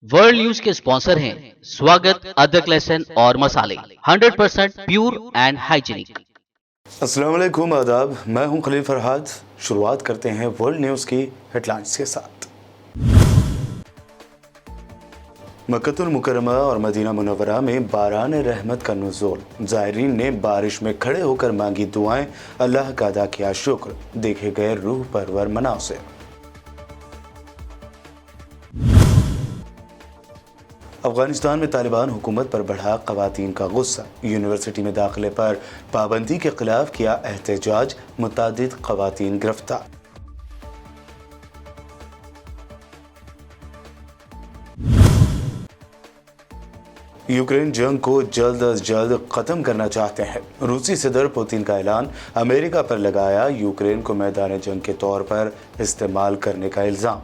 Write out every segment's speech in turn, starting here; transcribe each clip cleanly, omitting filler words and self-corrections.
World news के sponsor हैं स्वागत, अदरक, लहसुन और मसाले 100% प्योर एंड हाइजीनिक। अस्सलाम वालेकुम, आदाब। मैं हूं खलील फरहाद। शुरुआत करते हैं वर्ल्ड न्यूज़ की हेडलाइंस के साथ। मक्कतुल मुकर्रमा और मदीना मुनव्वरा में बारान रहमत का नुज़ूल। ज़ायरीन ने बारिश में खड़े होकर मांगी दुआएं, अल्लाह का अदा किया शुक्र, देखे गए रूह परवर मनासिर। अफगानिस्तान में तालिबान हुकूमत पर बढ़ा ख़वातीन का गुस्सा। यूनिवर्सिटी में दाखिले पर पाबंदी के खिलाफ किया एहतजाज, मुतअद्दिद ख़वातीन गिरफ्तार। यूक्रेन जंग को जल्द अज जल्द ख़त्म करना चाहते हैं। रूसी सदर पुतिन का ऐलान। अमेरिका पर लगाया यूक्रेन को मैदान जंग के तौर पर इस्तेमाल करने का इल्ज़ाम।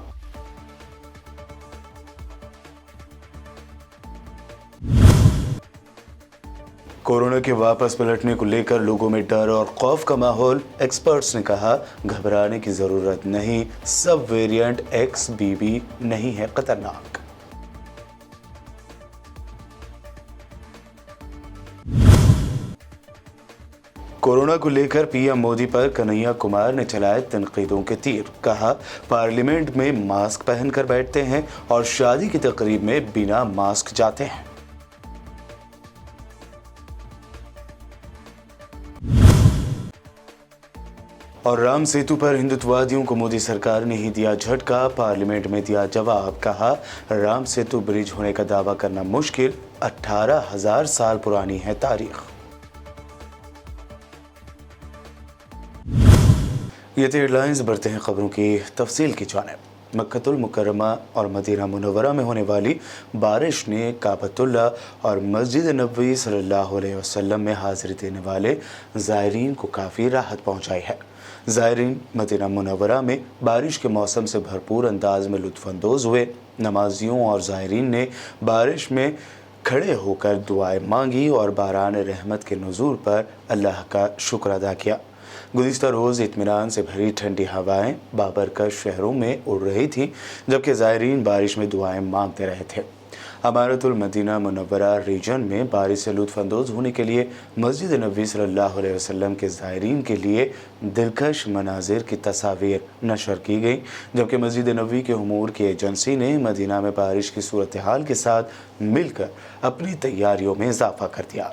कोरोना के वापस पलटने को लेकर लोगों में डर और खौफ का माहौल। एक्सपर्ट्स ने कहा, घबराने की ज़रूरत नहीं, सब वेरिएंट XBB नहीं है खतरनाक। कोरोना को लेकर पीएम मोदी पर कन्हैया कुमार ने चलाए तनकीदों के तीर। कहा, पार्लियामेंट में मास्क पहनकर बैठते हैं और शादी की तकरीब में बिना मास्क जाते हैं। और राम सेतु पर हिंदुत्ववादियों को मोदी सरकार ने ही दिया झटका। पार्लियामेंट में दिया जवाब। कहा, राम सेतु ब्रिज होने का दावा करना मुश्किल, 18,000 साल पुरानी है तारीख। ये थे हेडलाइंस। बढ़ते हैं खबरों की तफसील की जानिब। मक्कतुल मुकर्रमा और मदीना मुनव्वरा में होने वाली बारिश ने काबतुल्लाह और मस्जिद नबवी सल्लल्लाहु अलैहि वसल्लम में हाज़िरी देने वाले ज़ायरीन को काफ़ी राहत पहुंचाई है। ज़ायरीन मदीना मुनव्वरा में बारिश के मौसम से भरपूर अंदाज में लुत्फ़अंदोज़ हुए। नमाजियों और ज़ायरीन ने बारिश में खड़े होकर दुआएं मांगी और बारान रहमत के नुज़ूल पर अल्लाह का शुक्र अदा किया। गुज़िश्ता रोज़ इत्मीनान से भरी ठंडी हवाएं बाबरकश शहरों में उड़ रही थीं, जबकि ज़ायरीन बारिश में दुआएं मांगते रहे थे। अमारतुल मदीना मुनव्वरा रीजन में बारिश से लुत्फ़अंदोज़ होने के लिए मस्जिद नबवी सल्लल्लाहु अलैहि वसल्लम के ज़ायरीन के लिए दिलकश मनाजिर की तस्वीर नशर की गई, जबकि मस्जिद नबवी के उमूर की एजेंसी ने मदीना में बारिश की सूरत हाल के साथ मिलकर अपनी तैयारियों में इजाफा कर दिया।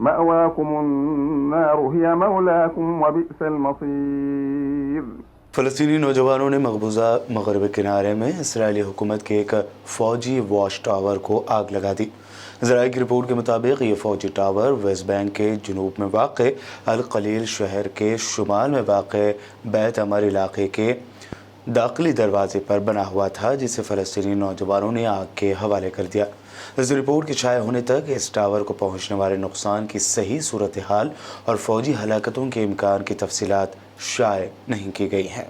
मअवाकुम अन्नार हिया मौलाकुम व बि'सल मसीर। फ़लस्तीनी नौजवानों ने मकबूजा मगरबी किनारे में इसराइली हुकूमत के एक फ़ौजी वॉच टावर को आग लगा दी। ज़राए की रिपोर्ट के मुताबिक ये फ़ौजी टावर वेस्ट बैंक के जनूब में वाक़े अल खलील शहर के शुमाल में वाक़े बैत अमर इलाके के दाखिली दरवाजे पर बना हुआ था, जिसे फ़लस्तीनी नौजवानों ने आग के हवाले कर दिया। इस रिपोर्ट के शाया होने तक इस टावर को पहुंचने वाले नुकसान की सही सूरत हाल और फ़ौजी हलाकतों के इम्कान की तफसीलात शाया नहीं की गई हैं।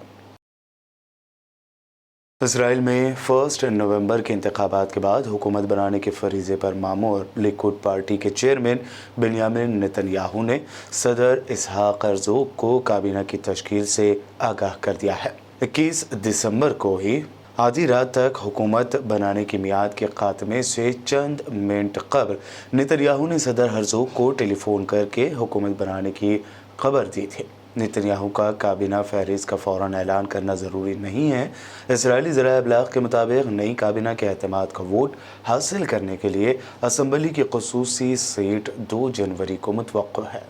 इसराइल में 1 नवंबर के इंतखाबात के बाद हुकूमत बनाने के फरीज़े पर मामूर लिकुड पार्टी के चेयरमैन बेंयामिन नेतन्याहू ने सदर इसहाक हर्ज़ोग को काबीना की तश्कील से आगाह कर दिया है। 21 दिसंबर को ही आधी रात तक हुकूमत बनाने की मियाद के खात्मे से चंद मिनट कबल नेतन्याहू ने सदर हर्ज़ोग को टेलीफोन करके हुकूमत बनाने की खबर दी थी। नेतन्याहू का काबीना फहरिस्त का फ़ौरन ऐलान करना ज़रूरी नहीं है। इसराइली ज़राए इब्लाग के मुताबिक नई काबीना के एतमाद का वोट हासिल करने के लिए असम्बली की ख़ुसूसी सीट 2 जनवरी को मुतवक्को है।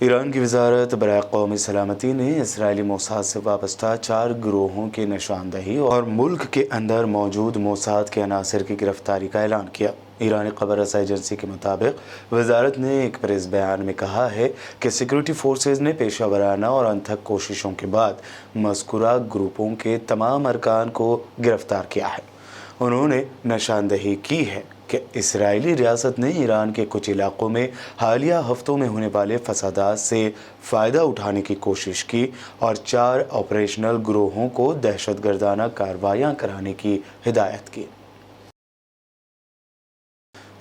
ईरान की वजारत बराए कौमी सलामती ने इसराइली मोसाद से वाबस्ता 4 गिरोहों की निशानदही और मुल्क के अंदर मौजूद मोसाद के अनासर की गिरफ्तारी का ऐलान किया। ईरानी खबर रसा एजेंसी के मुताबिक वजारत ने एक प्रेस बयान में कहा है कि सिक्योरिटी फोर्सेज ने पेशा वराना और अनथक कोशिशों के बाद मज़कूरा ग्रुपों के तमाम अरकान को गिरफ्तार किया है। उन्होंने निशानदही की है कि इसराइली रियासत ने ईरान के कुछ इलाकों में हालिया हफ्तों में होने वाले फसादात से फ़ायदा उठाने की कोशिश की और 4 ऑपरेशनल गिरोहों को दहशतगर्दाना कार्रवाइयाँ कराने की हिदायत की।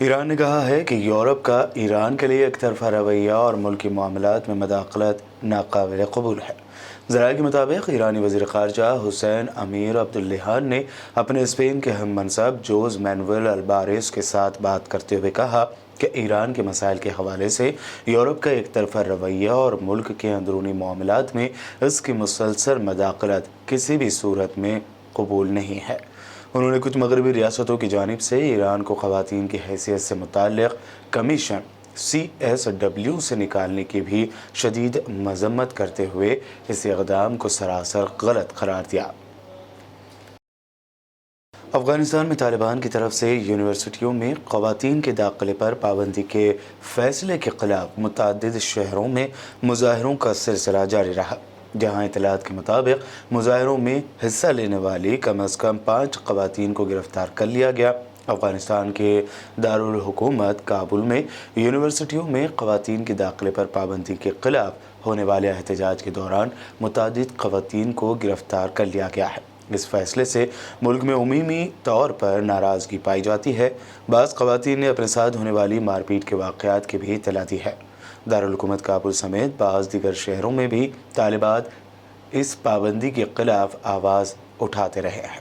ईरान ने कहा है कि यूरोप का ईरान के लिए एक तरफा रवैया और मुल्की मामलात में मदाखलत नाकाबिल कबूल है। ज़राए के मुताबिक ईरानी वज़ीर ख़ारजा हुसैन अमीर अब्दुल्लाहियान ने अपने स्पेन के हम मनसब जोज़ मैनुएल अल्बारेस के साथ बात करते हुए कहा कि ईरान के मसाइल के हवाले से यूरोप का एक तरफा रवैया और मुल्क के अंदरूनी मामलात में इसकी मुसलसल मदाखलत किसी भी सूरत में कबूल नहीं है। उन्होंने कुछ मगरबी रियासतों की जानिब से ईरान को ख़वातीन की हैसियत से मुताल्लिक़ कमीशन CSW से निकालने की भी शदीद मज़म्मत करते हुए इस इक़दाम को सरासर गलत करार दिया। अफ़गानिस्तान में तालिबान की तरफ से यूनिवर्सिटियों में ख़वातीन के दाखिले पर पाबंदी के फ़ैसले के ख़िलाफ़ मुतअद्दिद शहरों में मुज़ाहरों का सिलसिला जारी रहा, जहाँ इतलात के मुताबिक मुज़ाहरों में हिस्सा लेने वाली कम अज़ कम 5 ख़वातीन को गिरफ़्तार कर लिया गया। अफ़गानिस्तान के दारुल हुकूमत काबुल में यूनिवर्सिटियों में ख़वातीन के दाखिले पर पाबंदी के ख़िलाफ़ होने वाले एहतजाज के दौरान मुतअद्दिद ख़वातीन को गिरफ़्तार कर लिया गया है। इस फैसले से मुल्क में उमूमी तौर पर नाराज़गी पाई जाती है। बाज़ ख़वातीन ने अपने साथ होने वाली मारपीट के वाक़यात की भी इत्तला दी है। दारुल हुकूमत काबुल समेत बाज़ दीगर शहरों में भी तालिबान इस पाबंदी के ख़िलाफ़ आवाज़ उठाते रहे हैं।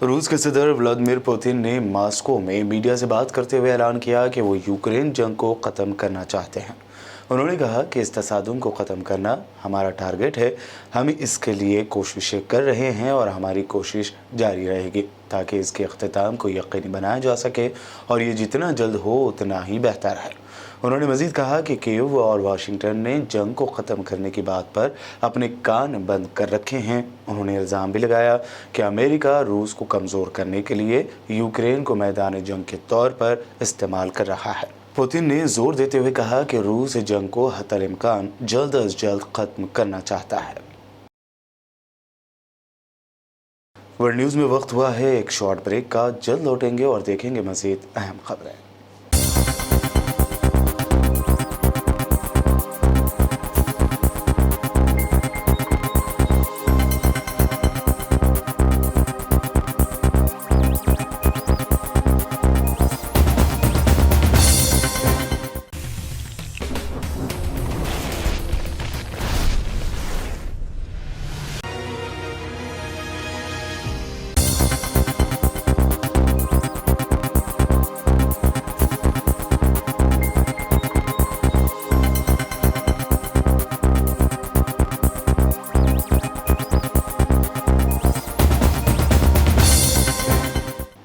रूस के सदर व्लादिमीर पुतिन ने मॉस्को में मीडिया से बात करते हुए ऐलान किया कि वो यूक्रेन जंग को ख़त्म करना चाहते हैं। उन्होंने कहा कि इस तसादुम को ख़त्म करना हमारा टारगेट है। हम इसके लिए कोशिशें कर रहे हैं और हमारी कोशिश जारी रहेगी ताकि इसके अख्तिताम को यकीनी बनाया जा सके और ये जितना जल्द हो उतना ही बेहतर है। उन्होंने मज़ीद कहा कि कीव और वाशिंगटन ने जंग को ख़त्म करने की बात पर अपने कान बंद कर रखे हैं। उन्होंने इल्ज़ाम भी लगाया कि अमेरिका रूस को कमज़ोर करने के लिए यूक्रेन को मैदान जंग के तौर पर इस्तेमाल कर रहा है। पुतिन ने जोर देते हुए कहा कि रूस जंग को हत्तल इम्कान जल्द अज जल्द ख़त्म करना चाहता है। वर्ल्ड न्यूज़ में वक्त हुआ है एक शॉर्ट ब्रेक का। जल्द लौटेंगे और देखेंगे मज़ीद अहम खबरें।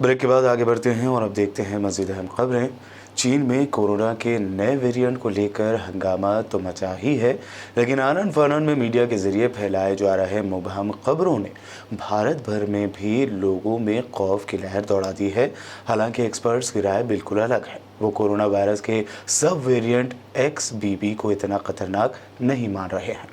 ब्रेक के बाद आगे बढ़ते हैं और अब देखते हैं मज़ीद अहम खबरें। चीन में कोरोना के नए वेरिएंट को लेकर हंगामा तो मचा ही है, लेकिन आनन फानन में मीडिया के ज़रिए फैलाए जा रहे मुबहम खबरों ने भारत भर में भी लोगों में खौफ की लहर दौड़ा दी है। हालांकि एक्सपर्ट्स की राय बिल्कुल अलग है। वो कोरोना वायरस के सब वेरिएंट XBB को इतना ख़तरनाक नहीं मान रहे हैं।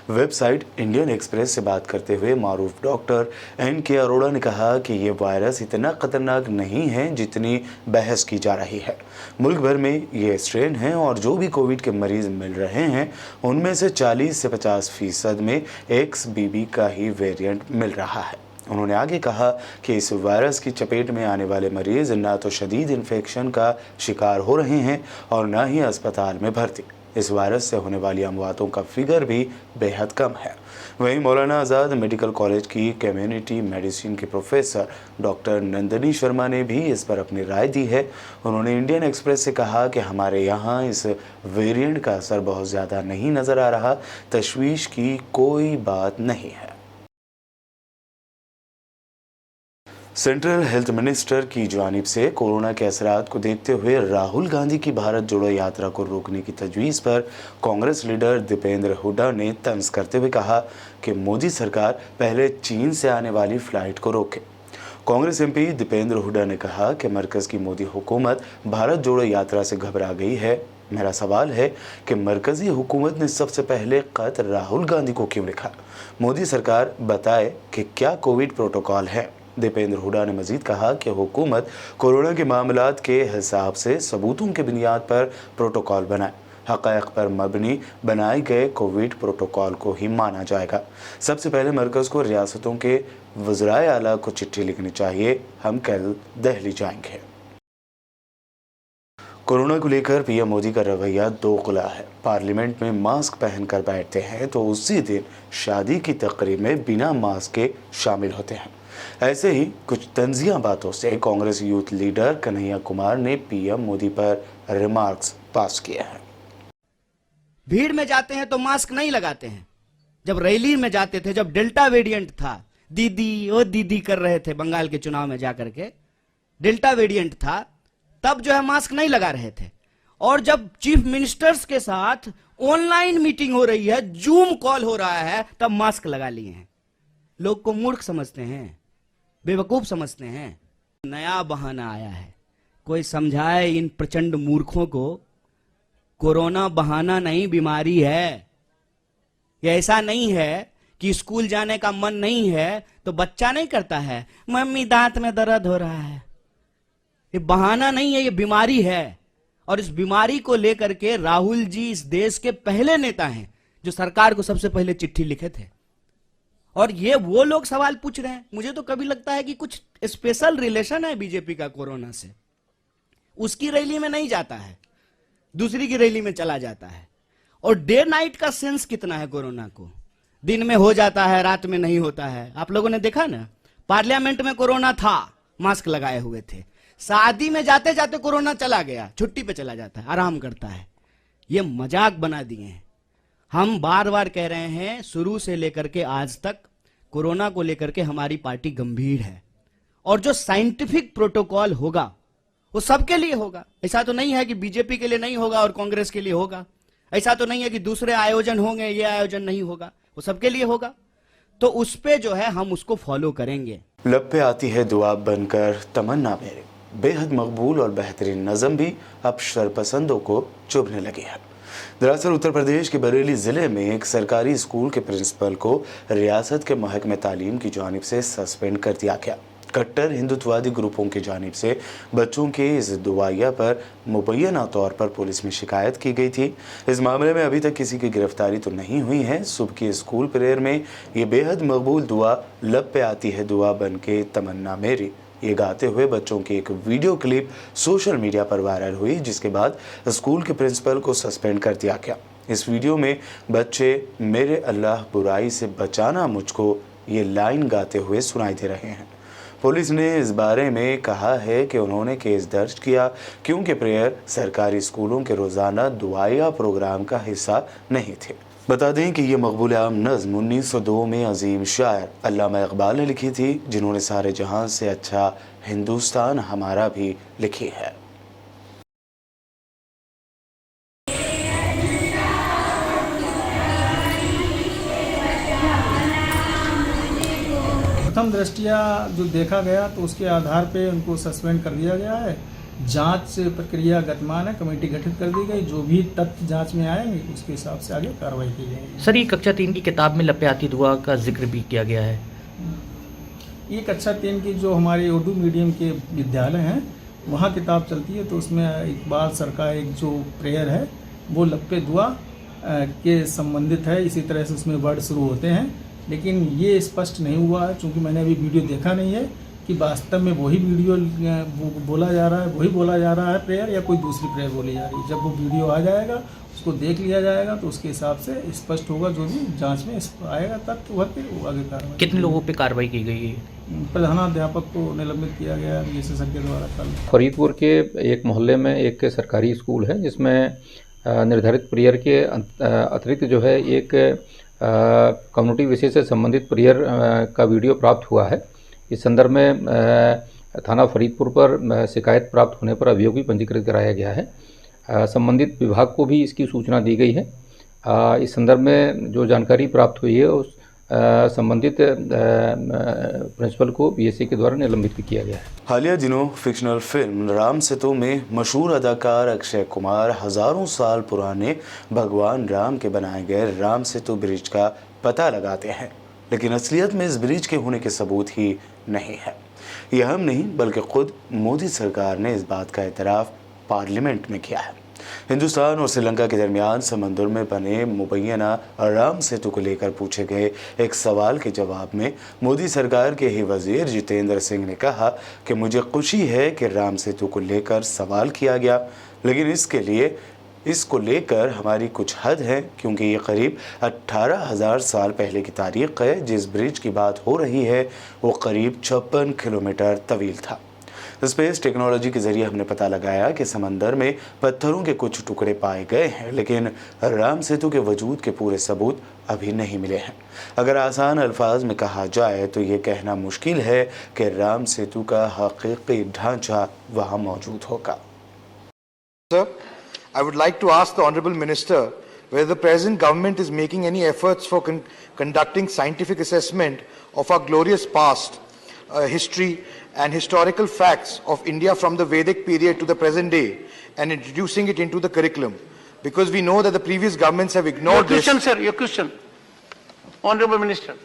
वेबसाइट इंडियन एक्सप्रेस से बात करते हुए मारूफ डॉक्टर NK अरोड़ा ने कहा कि ये वायरस इतना खतरनाक नहीं है जितनी बहस की जा रही है। मुल्क भर में ये स्ट्रेन है और जो भी कोविड के मरीज मिल रहे हैं उनमें से 40 से 50% में XBB का ही वेरिएंट मिल रहा है। उन्होंने आगे कहा कि इस वायरस की चपेट में आने वाले मरीज ना तो शदीद इन्फेक्शन का शिकार हो रहे हैं और ना ही अस्पताल में भर्ती। इस वायरस से होने वाली अमवातों का फिगर भी बेहद कम है। वहीं मौलाना आज़ाद मेडिकल कॉलेज की कम्युनिटी मेडिसिन के प्रोफेसर डॉक्टर नंदनी शर्मा ने भी इस पर अपनी राय दी है। उन्होंने इंडियन एक्सप्रेस से कहा कि हमारे यहाँ इस वेरिएंट का असर बहुत ज़्यादा नहीं नज़र आ रहा, तशवीश की कोई बात नहीं है। सेंट्रल हेल्थ मिनिस्टर की जानिब से कोरोना के असरात को देखते हुए राहुल गांधी की भारत जोड़ो यात्रा को रोकने की तजवीज़ पर कांग्रेस लीडर दीपेंद्र हुड्डा ने तंज करते हुए कहा कि मोदी सरकार पहले चीन से आने वाली फ़्लाइट को रोके। कांग्रेस MP दीपेंद्र हुड्डा ने कहा कि मरकज़ की मोदी हुकूमत भारत जोड़ो यात्रा से घबरा गई है। मेरा सवाल है कि मरकज़ी हुकूमत ने सबसे पहले ख़त राहुल गांधी को क्यों लिखा? मोदी सरकार बताए कि क्या कोविड प्रोटोकॉल है। दीपेंद्र हुड्डा ने मजीद कहा कि हुकूमत कोरोना के मामलात के हिसाब से सबूतों की बुनियाद पर प्रोटोकॉल बनाए। हक़ाइक़ पर मबनी बनाए गए कोविड प्रोटोकॉल को ही माना जाएगा। सबसे पहले मरकज़ को रियासतों के वज़राए आला को चिट्ठी लिखनी चाहिए। हम कल दिल्ली जाएंगे। कोरोना को लेकर PM मोदी का रवैया दोगला है। पार्लियामेंट में मास्क पहनकर बैठते हैं तो उसी दिन शादी की तकरीब में बिना मास्क के शामिल होते हैं। ऐसे ही कुछ तंजिया बातों से कांग्रेस यूथ लीडर कन्हैया कुमार ने PM मोदी पर रिमार्क्स पास किए हैं। भीड़ में जाते हैं तो मास्क नहीं लगाते हैं। जब रैली में जाते थे, जब डेल्टा वेरिएंट था, दीदी ओ दीदी कर रहे थे बंगाल के चुनाव में जाकर के, डेल्टा वेरिएंट था, तब जो है मास्क नहीं लगा रहे थे। और जब चीफ मिनिस्टर्स के साथ ऑनलाइन मीटिंग हो रही है, जूम कॉल हो रहा है, तब मास्क लगा लिए हैं। लोग को मूर्ख समझते हैं, बेवकूफ समझते हैं। नया बहाना आया है। कोई समझाए इन प्रचंड मूर्खों को, कोरोना बहाना नहीं, बीमारी है। ये ऐसा नहीं है कि स्कूल जाने का मन नहीं है तो बच्चा नहीं करता है, मम्मी दांत में दर्द हो रहा है। ये बहाना नहीं है, ये बीमारी है। और इस बीमारी को लेकर के राहुल जी इस देश के पहले नेता हैं जो सरकार को सबसे पहले चिट्ठी लिखे थे। और ये वो लोग सवाल पूछ रहे हैं। मुझे तो कभी लगता है कि कुछ स्पेशल रिलेशन है बीजेपी का कोरोना से। उसकी रैली में नहीं जाता है, दूसरी की रैली में चला जाता है। और डे नाइट का सेंस कितना है कोरोना को, दिन में हो जाता है, रात में नहीं होता है। आप लोगों ने देखा ना, पार्लियामेंट में कोरोना था, मास्क लगाए हुए थे। शादी में जाते जाते कोरोना चला गया, छुट्टी पे चला जाता है, आराम करता है। ये मजाक बना दिए हैं। हम बार बार कह रहे हैं, शुरू से लेकर के आज तक कोरोना को लेकर के हमारी पार्टी गंभीर है। और जो साइंटिफिक प्रोटोकॉल होगा वो सबके लिए होगा। ऐसा तो नहीं है कि बीजेपी के लिए नहीं होगा और कांग्रेस के लिए होगा। ऐसा तो नहीं है कि दूसरे आयोजन होंगे, ये आयोजन नहीं होगा, वो सबके लिए होगा। तो उस पे जो है हम उसको फॉलो करेंगे। लब पे आती है दुआ बनकर तमन्ना मेरे। बेहद मकबूल और बेहतरीन नज़म भी अब शरपसंदों को चुभने लगी है। दरअसल उत्तर प्रदेश के बरेली ज़िले में एक सरकारी स्कूल के प्रिंसिपल को रियासत के महकमे तालीम की जानिब से सस्पेंड कर दिया गया। कट्टर हिंदुत्ववादी ग्रुपों की जानिब से बच्चों के इस दुआया पर मुबैना तौर पर पुलिस में शिकायत की गई थी। इस मामले में अभी तक किसी की गिरफ्तारी तो नहीं हुई है। सुबह की स्कूल प्रेयर में ये बेहद मकबूल दुआ लब पे आती है दुआ बन के तमन्ना मेरी, ये गाते हुए बच्चों की एक वीडियो क्लिप सोशल मीडिया पर वायरल हुई, जिसके बाद स्कूल के प्रिंसिपल को सस्पेंड कर दिया गया। इस वीडियो में बच्चे मेरे अल्लाह बुराई से बचाना मुझको ये लाइन गाते हुए सुनाई दे रहे हैं। पुलिस ने इस बारे में कहा है कि उन्होंने केस दर्ज किया क्योंकि प्रेयर सरकारी स्कूलों के रोज़ाना दुआया प्रोग्राम का हिस्सा नहीं थे। बता दें कि ये मकबूल आम नज़्म 1902 में अजीम शायर अल्लामा इकबाल ने लिखी थी, जिन्होंने सारे जहां से अच्छा हिंदुस्तान हमारा भी लिखी है। प्रथम दृष्टिया जो देखा गया तो उसके आधार पे उनको सस्पेंड कर दिया गया है जांच प्रक्रिया गतिमान है, कमेटी गठित कर दी गई। जो भी तथ्य जांच में आएंगे उसके हिसाब से आगे कार्रवाई की जाएगी। सर, ये कक्षा 3 की किताब में लपे आती दुआ का जिक्र भी किया गया है। ये कक्षा 3 की जो हमारे उर्दू मीडियम के विद्यालय हैं वहाँ किताब चलती है, तो उसमें इकबाल सर का एक जो प्रेयर है वो लपे दुआ के संबंधित है। इसी तरह से उसमें वर्ड शुरू होते हैं, लेकिन ये स्पष्ट नहीं हुआ है, चूँकि मैंने अभी वीडियो देखा नहीं है कि वास्तव में वही वीडियो बोला जा रहा है, वही बोला जा रहा है प्रेयर, या कोई दूसरी प्रेयर बोली जा रही है। जब वो वीडियो आ जाएगा, उसको देख लिया जाएगा, तो उसके हिसाब से स्पष्ट होगा। जो भी जांच में आएगा तथ्य वह फिर आगे कार्रवाई। कितने लोगों पे कार्रवाई की गई है? प्रधानाध्यापक को निलंबित किया गया विशेषज्ञ द्वारा कल। फरीदपुर के एक मोहल्ले में एक सरकारी स्कूल है जिसमें निर्धारित प्रेयर के अतिरिक्त जो है एक कम्युनिटी विषय से संबंधित प्रेयर का वीडियो प्राप्त हुआ है। इस संदर्भ में थाना फरीदपुर पर शिकायत प्राप्त होने पर अभियोग भी पंजीकृत कराया गया है। संबंधित विभाग को भी इसकी सूचना दी गई है। इस संदर्भ में जो जानकारी प्राप्त हुई है उस संबंधित प्रिंसिपल को बीएससी के द्वारा निलंबित भी किया गया है। हालिया दिनों फिक्शनल फिल्म राम सेतु में मशहूर अदाकार अक्षय कुमार हजारों साल पुराने भगवान राम के बनाए गए राम सेतु ब्रिज का पता लगाते हैं, लेकिन असलियत में इस ब्रिज के होने के सबूत ही नहीं है। यह हम नहीं बल्कि खुद मोदी सरकार ने इस बात का एतराफ़ पार्लियामेंट में किया है। हिंदुस्तान और श्रीलंका के दरमियान समंदर में बने मुबैना राम सेतु को लेकर पूछे गए एक सवाल के जवाब में मोदी सरकार के ही वजीर जितेंद्र सिंह ने कहा कि मुझे खुशी है कि राम सेतु को लेकर सवाल किया गया, लेकिन इसको लेकर हमारी कुछ हद है, क्योंकि ये करीब 18,000 साल पहले की तारीख है। जिस ब्रिज की बात हो रही है वो करीब 56 किलोमीटर तवील था। स्पेस टेक्नोलॉजी के जरिए हमने पता लगाया कि समंदर में पत्थरों के कुछ टुकड़े पाए गए हैं, लेकिन राम सेतु के वजूद के पूरे सबूत अभी नहीं मिले हैं। अगर आसान अल्फाज में कहा जाए तो ये कहना मुश्किल है कि राम सेतु का हकीकी ढांचा वहाँ मौजूद होगा। I would like to ask the Honourable Minister whether the present government is making any efforts for conducting scientific assessment of our glorious past, history and historical facts of India from the Vedic period to the present day and introducing it into the curriculum. Because we know that the previous governments have ignored this. Your question, sir, your question. Honourable Minister.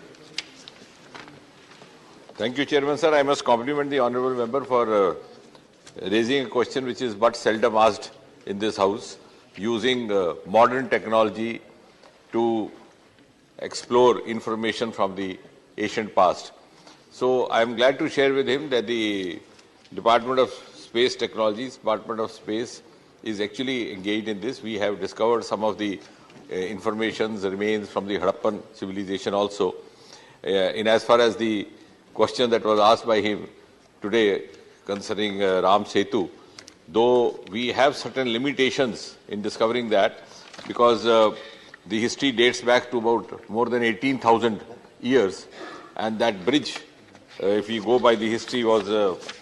Thank you, Chairman, sir. I must compliment the Honourable Member for raising a question which is but seldom asked in this House, using modern technology to explore information from the ancient past. So I am glad to share with him that the Department of Space Technologies, Department of Space, is actually engaged in this. We have discovered some of the informations, remains from the Harappan civilization also. In as far as the question that was asked by him today concerning Ram Setu, though we have certain limitations in discovering that, because the history dates back to about more than 18,000 years, and that bridge, if we go by the history, was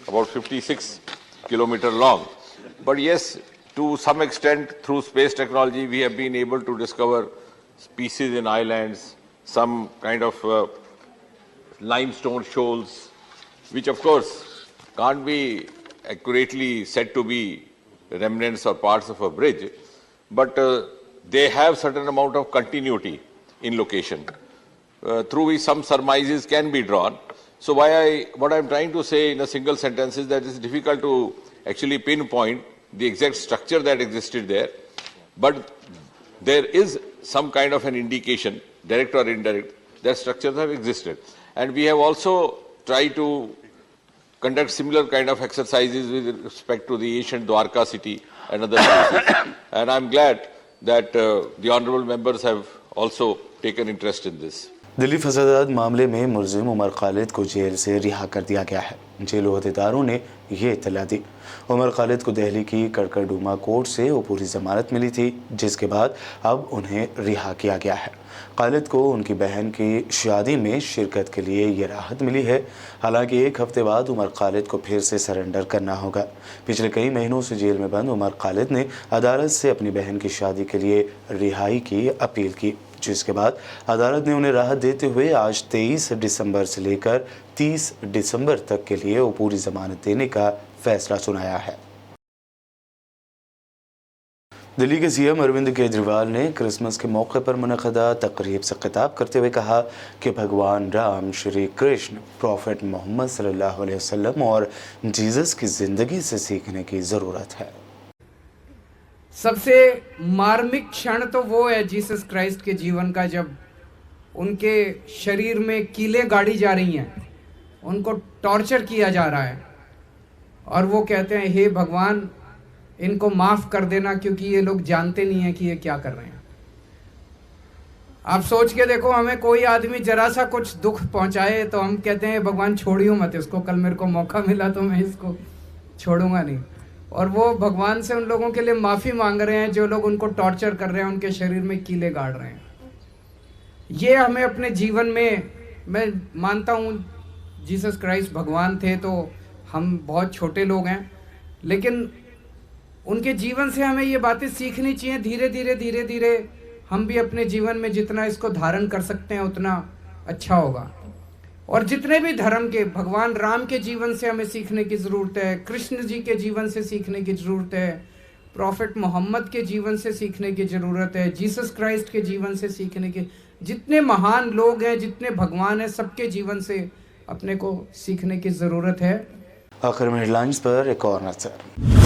about 56 kilometers long. But yes, to some extent, through space technology, we have been able to discover species in islands, some kind of limestone shoals, which of course can't be accurately said to be remnants or parts of a bridge, but they have certain amount of continuity in location, through which some surmises can be drawn. So what I'm trying to say in a single sentence is that it's difficult to actually pinpoint the exact structure that existed there, but there is some kind of an indication, direct or indirect, that structures have existed. And we have also tried to conduct similar kind of exercises with respect to the ancient Dwarka city and other places. And I'm glad that the honourable members have also taken interest in this. Delhi फसादात मामले में मुलजिम उमर खालिद को jail से रिहा कर दिया गया है। जेल अहदेदारों ने ये इत्तला दी। उमर खालिद को दिल्ली की कड़कड़डूमा कोर्ट से पूरी जमानत मिली थी, जिसके बाद अब उन्हें रिहा किया गया है। खालिद को उनकी बहन की शादी में शिरकत के लिए ये राहत मिली है। हालांकि एक हफ्ते बाद उमर खालिद को फिर से सरेंडर करना होगा। पिछले कई महीनों से जेल में बंद उमर खालिद ने अदालत से अपनी बहन की शादी के लिए रिहाई की अपील की, जिसके बाद अदालत ने उन्हें राहत देते हुए आज 23 दिसंबर से लेकर 30 दिसंबर तक के लिए पूरी जमानत देने का फैसला सुनाया है। दिल्ली के सीएम अरविंद केजरीवाल ने क्रिसमस के मौके पर मुनक़दा तक़रीब से खिताब करते हुए कहा कि भगवान राम, श्री कृष्ण, प्रॉफेट मोहम्मद सल्लल्लाहु अलैहि वसल्लम और जीसस की ज़िंदगी से सीखने की ज़रूरत है। सबसे मार्मिक क्षण तो वो है जीसस क्राइस्ट के जीवन का, जब उनके शरीर में कीलें गाड़ी जा रही हैं, उनको टॉर्चर किया जा रहा है और वो कहते हैं हे भगवान इनको माफ़ कर देना क्योंकि ये लोग जानते नहीं हैं कि ये क्या कर रहे हैं। आप सोच के देखो, हमें कोई आदमी जरा सा कुछ दुख पहुंचाए तो हम कहते हैं भगवान छोड़ियो मत इसको, कल मेरे को मौका मिला तो मैं इसको छोड़ूंगा नहीं। और वो भगवान से उन लोगों के लिए माफ़ी मांग रहे हैं जो लोग उनको टॉर्चर कर रहे हैं, उनके शरीर में कीले गाड़ रहे हैं। ये हमें अपने जीवन में, मैं मानता हूँ जीसस क्राइस्ट भगवान थे तो हम बहुत छोटे लोग हैं, लेकिन उनके जीवन से हमें ये बातें सीखनी चाहिए। धीरे धीरे हम भी अपने जीवन में जितना इसको धारण कर सकते हैं उतना अच्छा होगा। और जितने भी धर्म के, भगवान राम के जीवन से हमें सीखने की ज़रूरत है, कृष्ण जी के जीवन से सीखने की ज़रूरत है, प्रॉफेट मोहम्मद के जीवन से सीखने की ज़रूरत है, जीसस क्राइस्ट के जीवन से सीखने की, जितने महान लोग हैं, जितने भगवान हैं, सबके जीवन से अपने को सीखने की ज़रूरत है। आखिर में हेडलाइंस पर एक और नजर।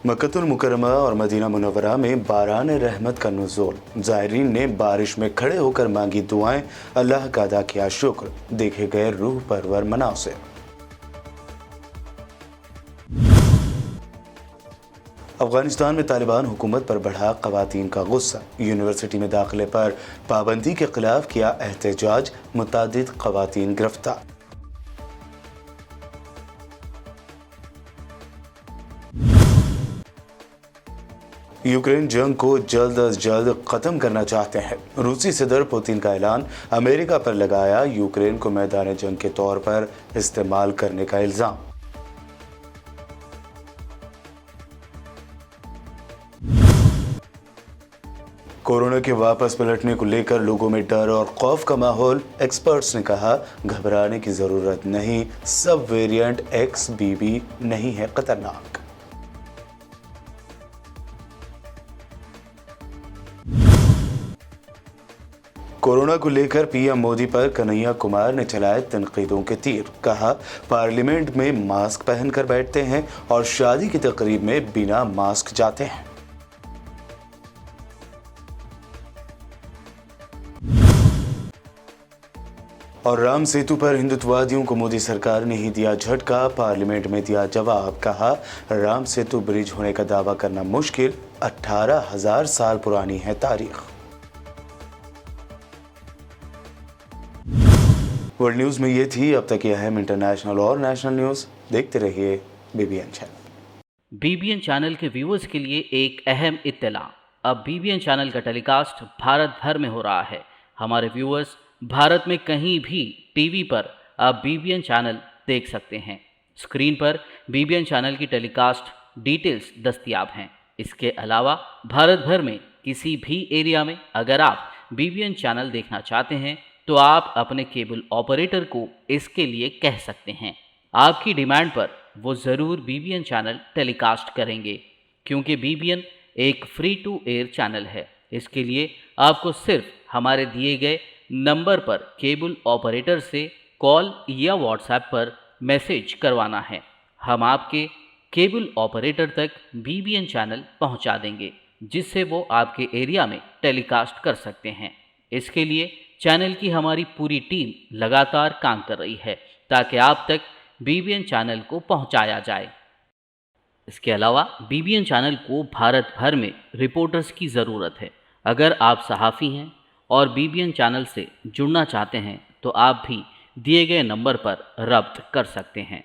मक्कतुल मुकर्रमा और मदीना मुनव्वरा में बारान रहमत का नुज़ूल, ज़ायरीन ने बारिश में खड़े होकर मांगी दुआएं, अल्लाह का अदा किया शुक्र, देखे गए रूह परवर मनासिर। अफगानिस्तान में तालिबान हुकूमत पर बढ़ा ख़वातीन का गुस्सा, यूनिवर्सिटी में दाखिले पर पाबंदी के खिलाफ किया एहतजाज, मुतअद्दिद ख़वातीन गिरफ्तार। यूक्रेन जंग को जल्द अज जल्द ख़त्म करना चाहते हैं, रूसी सदर पुतिन का ऐलान। अमेरिका पर लगाया यूक्रेन को मैदान जंग के तौर पर इस्तेमाल करने का इल्ज़ाम। कोरोना के वापस पलटने को लेकर लोगों में डर और खौफ का माहौल, एक्सपर्ट्स ने कहा घबराने की ज़रूरत नहीं, सब वेरिएंट XBB नहीं है खतरनाक। कोरोना को लेकर पीएम मोदी पर कन्हैया कुमार ने चलाए तनकीदों के तीर, कहा पार्लियामेंट में मास्क पहनकर बैठते हैं और शादी की तकरीब में बिना मास्क जाते हैं। और राम सेतु पर हिंदुत्ववादियों को मोदी सरकार ने ही दिया झटका, पार्लियामेंट में दिया जवाब, कहा राम सेतु ब्रिज होने का दावा करना मुश्किल, 18,000 साल पुरानी है तारीख। वर्ल्ड न्यूज़ में ये थी अब तक की अहम इंटरनेशनल और नेशनल न्यूज़। देखते रहिए BBN चैनल। BBN चैनल के व्यूअर्स के लिए एक अहम इत्तला, अब BBN चैनल का टेलीकास्ट भारत भर में हो रहा है। हमारे व्यूअर्स भारत में कहीं भी टीवी पर अब BBN चैनल देख सकते हैं। स्क्रीन पर BBN चैनल की टेलीकास्ट डिटेल्स दस्तयाब हैं। इसके अलावा भारत भर में किसी भी एरिया में अगर आप BBN चैनल देखना चाहते हैं तो आप अपने केबल ऑपरेटर को इसके लिए कह सकते हैं। आपकी डिमांड पर वो ज़रूर BBN चैनल टेलीकास्ट करेंगे, क्योंकि BBN एक फ्री टू एयर चैनल है। इसके लिए आपको सिर्फ हमारे दिए गए नंबर पर केबल ऑपरेटर से कॉल या व्हाट्सएप पर मैसेज करवाना है। हम आपके केबल ऑपरेटर तक BBN चैनल पहुंचा देंगे, जिससे वो आपके एरिया में टेलीकास्ट कर सकते हैं। इसके लिए चैनल की हमारी पूरी टीम लगातार काम कर रही है ताकि आप तक BBN चैनल को पहुंचाया जाए। इसके अलावा BBN चैनल को भारत भर में रिपोर्टर्स की ज़रूरत है। अगर आप सहाफ़ी हैं और BBN चैनल से जुड़ना चाहते हैं तो आप भी दिए गए नंबर पर रब्त कर सकते हैं।